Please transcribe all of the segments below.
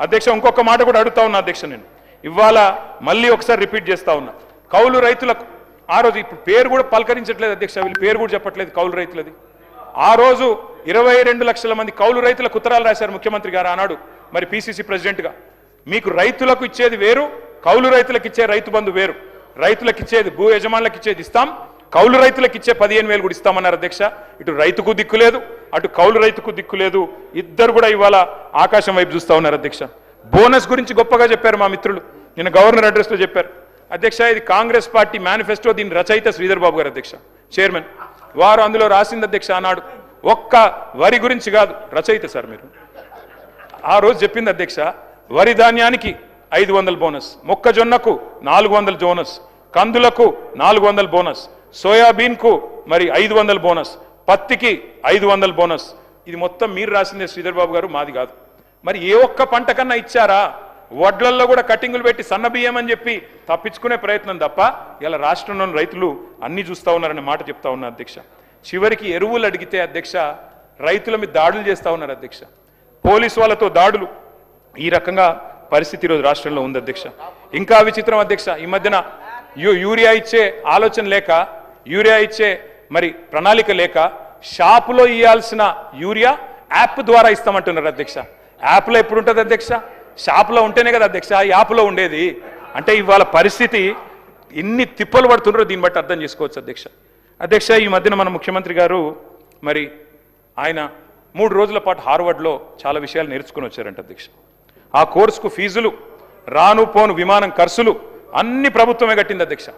అధ్యక్ష ఇంకొక మాట కూడా అడుగుతా ఉన్నా అధ్యక్ష, నేను ఇవాళ మళ్ళీ ఒకసారి రిపీట్ చేస్తా ఉన్నా. కౌలు రైతులకు ఆ రోజు ఇప్పుడు పేరు కూడా పలకరించట్లేదు అధ్యక్ష, వీళ్ళు పేరు కూడా చెప్పట్లేదు కౌలు రైతులది. ఆ రోజు 22 లక్షల మంది కౌలు రైతులకు ఉత్తరాలు రాశారు ముఖ్యమంత్రి గారు ఆనాడు మరి పిసిసి ప్రెసిడెంట్గా. మీకు రైతులకు ఇచ్చేది వేరు, కౌలు రైతులకు ఇచ్చే రైతు బంధు వేరు. రైతులకు ఇచ్చేది భూ యజమానులకు ఇచ్చేది ఇస్తాం, కౌలు రైతులకు ఇచ్చే 15,000 కూడా ఇస్తామన్నారు అధ్యక్ష. ఇటు రైతుకు దిక్కు లేదు, అటు కౌలు రైతుకు దిక్కు లేదు, ఇద్దరు కూడా ఇవాళ ఆకాశం వైపు చూస్తా ఉన్నారు అధ్యక్ష. బోనస్ గురించి గొప్పగా చెప్పారు మా మిత్రులు, నిన్న గవర్నర్ అడ్రస్లో చెప్పారు అధ్యక్ష. ఇది కాంగ్రెస్ పార్టీ మేనిఫెస్టో, దీని రచయిత శ్రీధర్ బాబు గారు అధ్యక్ష, చైర్మన్. వారు అందులో రాసింది అధ్యక్ష ఆనాడు ఒక్క వరి గురించి కాదు, రచయిత సార్ మీరు. ఆ రోజు చెప్పింది అధ్యక్ష, వరి ధాన్యానికి 500 బోనస్, మొక్కజొన్నకు 400 బోనస్, కందులకు 400 బోనస్, సోయాబీన్కు మరి 500 బోనస్, పత్తికి 500 బోనస్. ఇది మొత్తం మీరు రాసిందే శ్రీధర్ బాబు గారు, మాది కాదు. మరి ఏ ఒక్క పంట కన్నా ఇచ్చారా? వడ్లల్లో కూడా కటింగులు పెట్టి సన్న బియ్యం అని చెప్పి తప్పించుకునే ప్రయత్నం తప్ప ఇలా రాష్ట్రంలోని రైతులు అన్ని చూస్తూ ఉన్నారనే మాట చెప్తా ఉన్నా అధ్యక్ష. చివరికి ఎరువులు అడిగితే అధ్యక్ష రైతుల మీద దాడులు చేస్తూ ఉన్నారు అధ్యక్ష, పోలీసు వాళ్ళతో దాడులు. ఈ రకంగా పరిస్థితి ఈరోజు రాష్ట్రంలో ఉంది అధ్యక్ష. ఇంకా విచిత్రం అధ్యక్ష, ఈ మధ్యన యూరియా ఇచ్చే ఆలోచన లేక, యూరియా ఇచ్చే మరి ప్రణాళిక లేక, షాపులో ఇవ్వాల్సిన యూరియా యాప్ ద్వారా ఇస్తామంటున్నారు అధ్యక్ష. యాప్లో ఎప్పుడు ఉంటుంది అధ్యక్ష? షాపులో ఉంటేనే కదా అధ్యక్ష యాప్లో ఉండేది. అంటే ఇవాళ పరిస్థితి ఎన్ని తిప్పలు పడుతున్నారో దీన్ని బట్టి అర్థం చేసుకోవచ్చు అధ్యక్ష. అధ్యక్ష ఈ మధ్యన మన ముఖ్యమంత్రి గారు మరి ఆయన 3 రోజుల పాటు హార్వర్డ్లో చాలా విషయాలు నేర్చుకుని వచ్చారంట అధ్యక్ష. ఆ కోర్సుకు ఫీజులు, రాను పోను విమానం ఖర్చులు అన్ని ప్రభుత్వమే కట్టింది అధ్యక్ష.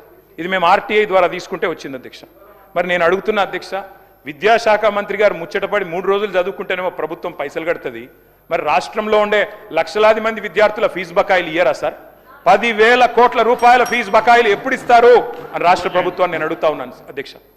ఇది మేము ఆర్టీఐ ద్వారా తీసుకుంటే వచ్చింది అధ్యక్ష. మరి నేను అడుగుతున్నా అధ్యక్ష, విద్యాశాఖ మంత్రి గారు ముచ్చటపడి 3 రోజులు చదువుకుంటేనేమో ప్రభుత్వం పైసలు కడుతుంది, మరి రాష్ట్రంలో ఉండే లక్షలాది మంది విద్యార్థుల ఫీజు బకాయిలు ఇయ్యరా సార్? 10,000 కోట్ల రూపాయల ఫీజు బకాయిలు ఎప్పుడు ఇస్తారు అని రాష్ట్ర ప్రభుత్వాన్ని నేను అడుగుతా ఉన్నాను అధ్యక్ష.